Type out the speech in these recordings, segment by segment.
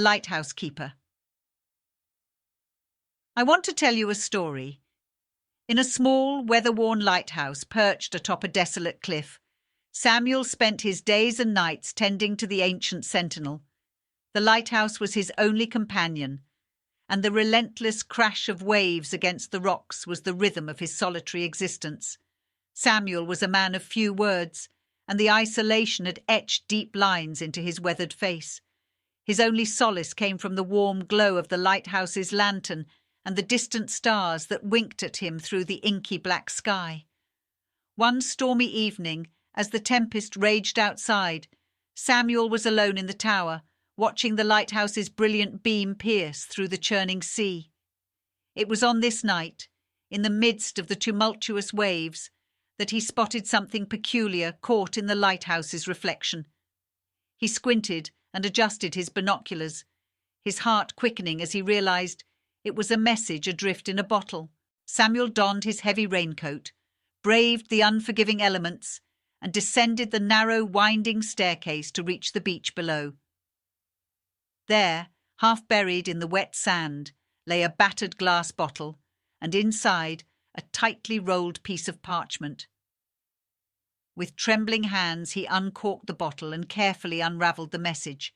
Lighthouse Keeper. I want to tell you a story. In a small, weather-worn lighthouse perched atop a desolate cliff, Samuel spent his days and nights tending to the ancient sentinel. The lighthouse was his only companion, and the relentless crash of waves against the rocks was the rhythm of his solitary existence. Samuel was a man of few words, and the isolation had etched deep lines into his weathered face. His only solace came from the warm glow of the lighthouse's lantern and the distant stars that winked at him through the inky black sky. One stormy evening, as the tempest raged outside, Samuel was alone in the tower, watching the lighthouse's brilliant beam pierce through the churning sea. It was on this night, in the midst of the tumultuous waves, that he spotted something peculiar caught in the lighthouse's reflection. He squinted and adjusted his binoculars, his heart quickening as he realized it was a message adrift in a bottle. Samuel donned his heavy raincoat, braved the unforgiving elements, and descended the narrow, winding staircase to reach the beach below. There, half buried in the wet sand, lay a battered glass bottle, and inside a tightly rolled piece of parchment. With trembling hands he uncorked the bottle and carefully unravelled the message.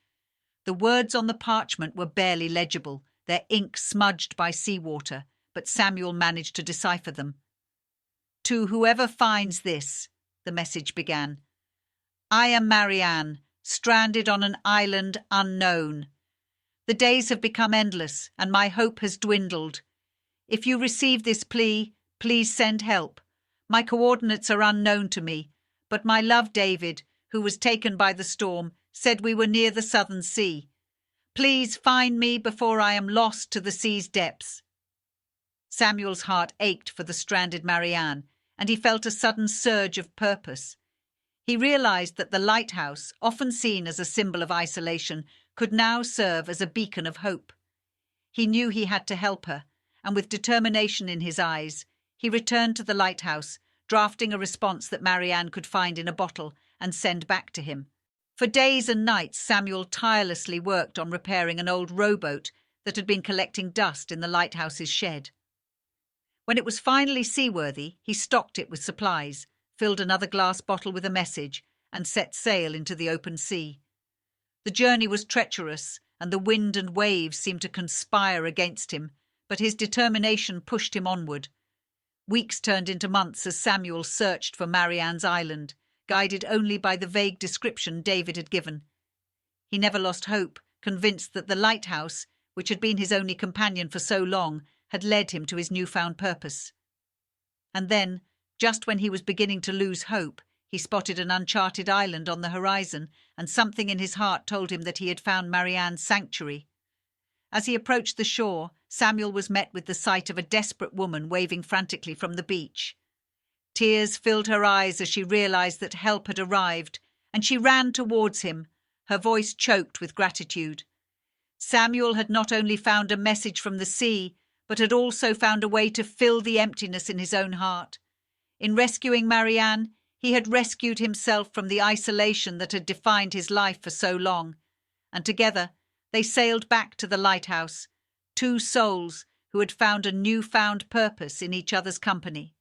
The words on the parchment were barely legible, their ink smudged by seawater, but Samuel managed to decipher them. "To whoever finds this," the message began, "I am Marianne, stranded on an island unknown. The days have become endless, and my hope has dwindled. If you receive this plea, please send help. My coordinates are unknown to me, but my love David, who was taken by the storm, said we were near the southern sea. Please find me before I am lost to the sea's depths." Samuel's heart ached for the stranded Marianne, and he felt a sudden surge of purpose. He realized that the lighthouse, often seen as a symbol of isolation, could now serve as a beacon of hope. He knew he had to help her, and with determination in his eyes, he returned to the lighthouse, drafting a response that Marianne could find in a bottle and send back to him. For days and nights, Samuel tirelessly worked on repairing an old rowboat that had been collecting dust in the lighthouse's shed. When it was finally seaworthy, he stocked it with supplies, filled another glass bottle with a message, and set sail into the open sea. The journey was treacherous, and the wind and waves seemed to conspire against him, but his determination pushed him onward. Weeks turned into months as Samuel searched for Marianne's island, guided only by the vague description David had given. He never lost hope, convinced that the lighthouse, which had been his only companion for so long, had led him to his newfound purpose. And then, just when he was beginning to lose hope, he spotted an uncharted island on the horizon, and something in his heart told him that he had found Marianne's sanctuary. As he approached the shore, Samuel was met with the sight of a desperate woman waving frantically from the beach. Tears filled her eyes as she realized that help had arrived, and she ran towards him, her voice choked with gratitude. Samuel had not only found a message from the sea, but had also found a way to fill the emptiness in his own heart. In rescuing Marianne, he had rescued himself from the isolation that had defined his life for so long, and together they sailed back to the lighthouse, two souls who had found a newfound purpose in each other's company.